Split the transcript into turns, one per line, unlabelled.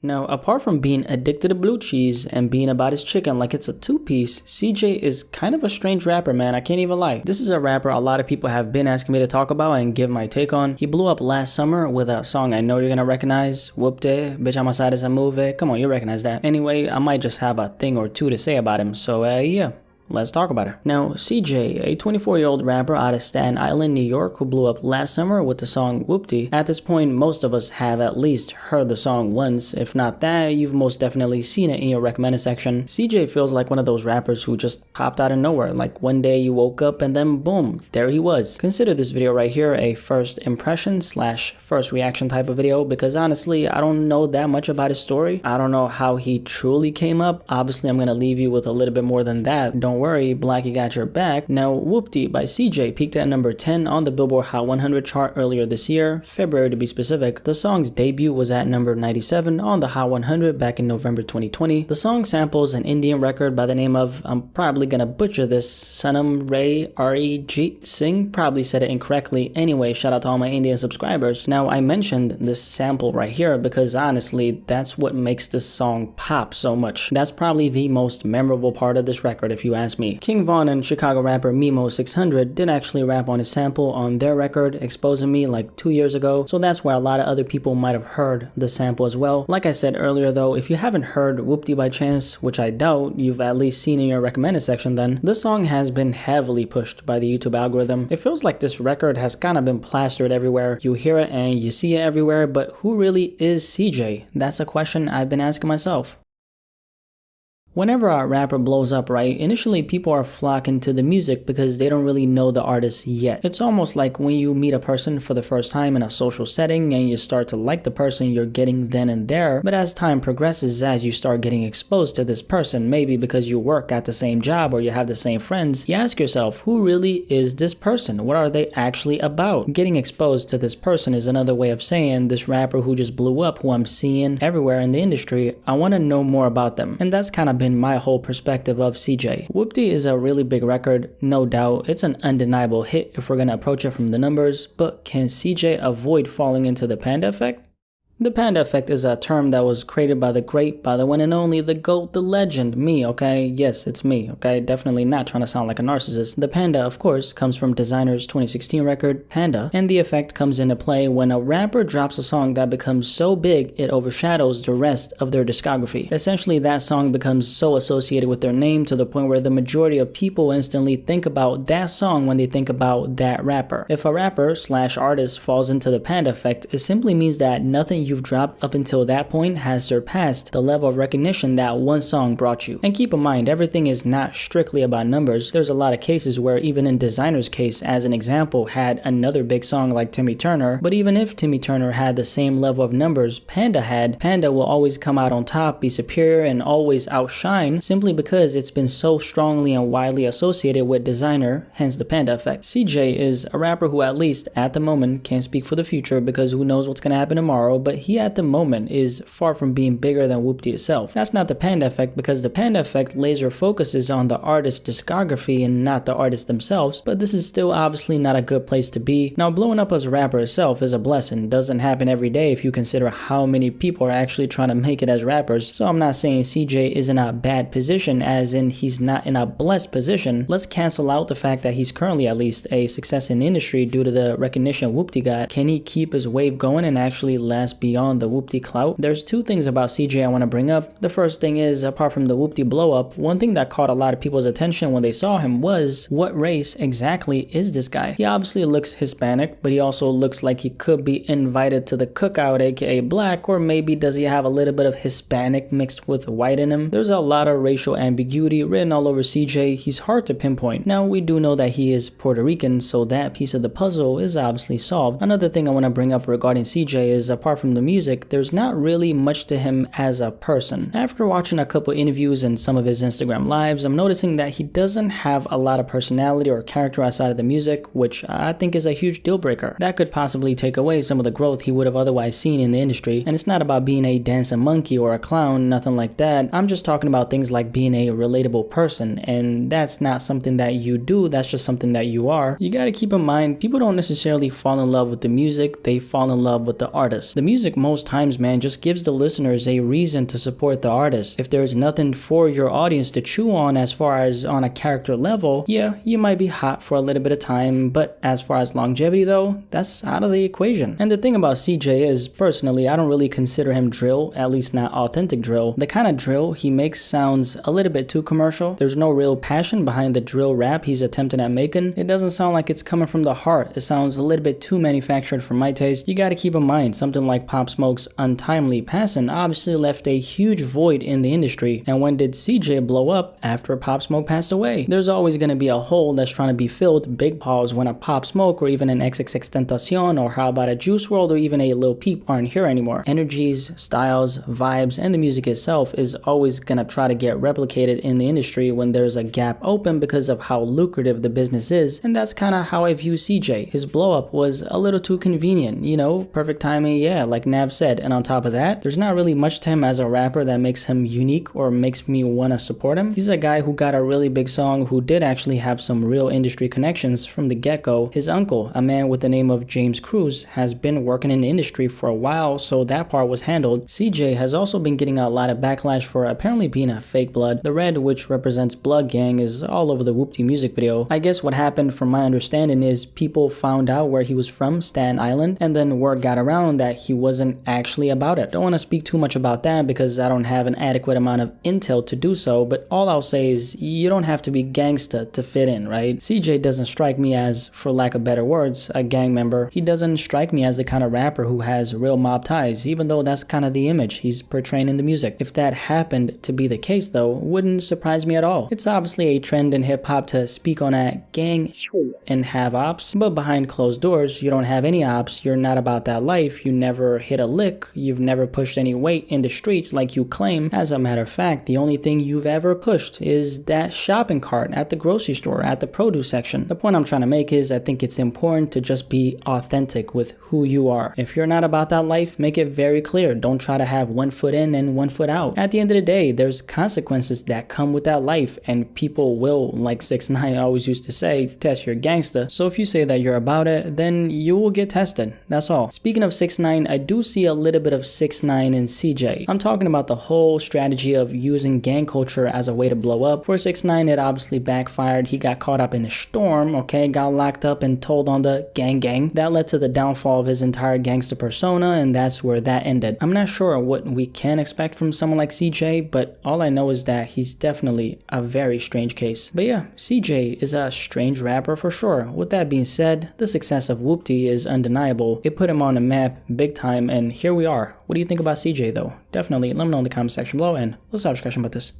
Now, apart from being addicted to blue cheese and being about his chicken like it's a two-piece, CJ is kind of a strange rapper, man, I can't even lie. This is a rapper a lot of people have been asking me to talk about and give my take on. He blew up last summer with a song I know you're gonna recognize, Whoopty, Bitch I'm Outside as a Movie. Come on, you recognize that. Anyway, I might just have a thing or two to say about him, so yeah. Let's talk about it. Now, CJ, a 24-year-old rapper out of Staten Island, New York, who blew up last summer with the song Whoopty. At this point, most of us have at least heard the song once. If not that, you've most definitely seen it in your recommended section. CJ feels like one of those rappers who just popped out of nowhere. Like one day you woke up and then boom, there he was. Consider this video right here a first impression / first reaction type of video, because honestly, I don't know that much about his story. I don't know how he truly came up. Obviously, I'm gonna leave you with a little bit more than that. Don't worry, Blackie got your back. Now, Whoopty by CJ peaked at number 10 on the Billboard Hot 100 chart earlier this year, February to be specific. The song's debut was at number 97 on the Hot 100 back in November 2020. The song samples an Indian record by the name of, I'm probably gonna butcher this, Sanam Ray R.E.G. Singh, probably said it incorrectly. Anyway, shout out to all my Indian subscribers. Now, I mentioned this sample right here because honestly, that's what makes this song pop so much. That's probably the most memorable part of this record if you ask me. King Von and Chicago rapper Mimo 600 did actually rap on his sample on their record, Exposing Me, like 2 years ago, so that's where a lot of other people might have heard the sample as well. Like I said earlier though, if you haven't heard Whoopty by chance, which I doubt you've at least seen in your recommended section, then this song has been heavily pushed by the YouTube algorithm. It feels like this record has kind of been plastered everywhere. You hear it and you see it everywhere, but who really is CJ? That's a question I've been asking myself. Whenever a rapper blows up, right, initially people are flocking to the music because they don't really know the artist yet. It's almost like when you meet a person for the first time in a social setting and you start to like the person you're getting then and there, but as time progresses, as you start getting exposed to this person, maybe because you work at the same job or you have the same friends, you ask yourself, who really is this person? What are they actually about? Getting exposed to this person is another way of saying this rapper who just blew up, who I'm seeing everywhere in the industry, I want to know more about them. And that's kind of been my whole perspective of CJ. Whoopty is a really big record, no doubt. It's an undeniable hit if we're gonna approach it from the numbers, but can CJ avoid falling into the panda effect? The panda effect is a term that was created by the great, by the one and only, the GOAT, the legend, me, okay? Yes, it's me, okay? Definitely not trying to sound like a narcissist. The panda, of course, comes from Designer's 2016 record, Panda, and the effect comes into play when a rapper drops a song that becomes so big it overshadows the rest of their discography. Essentially, that song becomes so associated with their name to the point where the majority of people instantly think about that song when they think about that rapper. If a rapper / artist falls into the panda effect, it simply means that nothing you've dropped up until that point has surpassed the level of recognition that one song brought you. And keep in mind, everything is not strictly about numbers. There's a lot of cases where even in Designer's case, as an example, had another big song like Timmy Turner, but even if Timmy Turner had the same level of numbers Panda had, Panda will always come out on top, be superior, and always outshine simply because it's been so strongly and widely associated with Designer, hence the panda effect. CJ is a rapper who at least at the moment can't speak for the future because who knows what's gonna happen tomorrow, but he at the moment is far from being bigger than Whoopty itself. That's not the panda effect because the panda effect laser focuses on the artist's discography and not the artists themselves, but this is still obviously not a good place to be. Now, blowing up as a rapper itself is a blessing. It doesn't happen every day if you consider how many people are actually trying to make it as rappers, so I'm not saying CJ is in a bad position as in he's not in a blessed position. Let's cancel out the fact that he's currently at least a success in the industry due to the recognition Whoopty got. Can he keep his wave going and actually last beyond the Whoopty clout? There's two things about CJ I want to bring up. The first thing is, apart from the Whoopty blow up, one thing that caught a lot of people's attention when they saw him was, what race exactly is this guy? He obviously looks Hispanic, but he also looks like he could be invited to the cookout, aka black, or maybe does he have a little bit of Hispanic mixed with white in him? There's a lot of racial ambiguity written all over CJ. He's hard to pinpoint. Now, we do know that he is Puerto Rican, so that piece of the puzzle is obviously solved. Another thing I want to bring up regarding CJ is, apart from the music, there's not really much to him as a person. After watching a couple interviews and some of his Instagram lives, I'm noticing that he doesn't have a lot of personality or character outside of the music, which I think is a huge deal breaker. That could possibly take away some of the growth he would have otherwise seen in the industry. And it's not about being a dancing monkey or a clown, nothing like that. I'm just talking about things like being a relatable person, and that's not something that you do, that's just something that you are. You gotta keep in mind, people don't necessarily fall in love with the music, they fall in love with the artist. The music music most times, man, just gives the listeners a reason to support the artist. If there's nothing for your audience to chew on as far as on a character level, yeah, you might be hot for a little bit of time, but as far as longevity though, that's out of the equation. And the thing about CJ is, personally, I don't really consider him drill, at least not authentic drill. The kind of drill he makes sounds a little bit too commercial. There's no real passion behind the drill rap he's attempting at making. It doesn't sound like it's coming from the heart. It sounds a little bit too manufactured for my taste. You gotta keep in mind, something like Pop Smoke's untimely passing obviously left a huge void in the industry. And when did CJ blow up? After Pop Smoke passed away. There's always gonna be a hole that's trying to be filled. Big pause when a Pop Smoke or even an XXXTentacion, or how about a Juice WRLD or even a Lil Peep aren't here anymore. Energies, styles, vibes, and the music itself is always gonna try to get replicated in the industry when there's a gap open because of how lucrative the business is, and that's kinda how I view CJ. His blow up was a little too convenient, you know, perfect timing, yeah, like Nav said, and on top of that, there's not really much to him as a rapper that makes him unique or makes me wanna support him. He's a guy who got a really big song who did actually have some real industry connections from the get-go. His uncle, a man with the name of James Cruz, has been working in the industry for a while, so that part was handled. CJ has also been getting a lot of backlash for apparently being a fake blood. The red, which represents Blood Gang, is all over the Whoopty music video. I guess what happened from my understanding is people found out where he was from, Staten Island, and then word got around that he wasn't actually about it. Don't want to speak too much about that because I don't have an adequate amount of intel to do so, but all I'll say is you don't have to be gangsta to fit in, right? CJ doesn't strike me as, for lack of better words, a gang member. He doesn't strike me as the kind of rapper who has real mob ties, even though that's kind of the image he's portraying in the music. If that happened to be the case though, wouldn't surprise me at all. It's obviously a trend in hip-hop to speak on a gang and have ops, but behind closed doors, you don't have any ops, you're not about that life, you never hit a lick, you've never pushed any weight in the streets like you claim. As a matter of fact, the only thing you've ever pushed is that shopping cart at the grocery store, at the produce section. The point I'm trying to make is I think it's important to just be authentic with who you are. If you're not about that life, make it very clear. Don't try to have one foot in and one foot out. At the end of the day, there's consequences that come with that life, and people will, like 6ix9ine always used to say, test your gangsta. So if you say that you're about it, then you will get tested. That's all. Speaking of 6ix9ine, I do see a little bit of 6ix9ine in CJ. I'm talking about the whole strategy of using gang culture as a way to blow up. For 6ix9ine, it obviously backfired. He got caught up in a storm, okay, got locked up and told on the gang. That led to the downfall of his entire gangster persona, and that's where that ended. I'm not sure what we can expect from someone like CJ, but all I know is that he's definitely a very strange case. But yeah, CJ is a strange rapper for sure. With that being said, the success of Whoopty is undeniable. It put him on the map big time, and here we are. What do you think about CJ though? Definitely let me know in the comment section below, and let's have a discussion about this.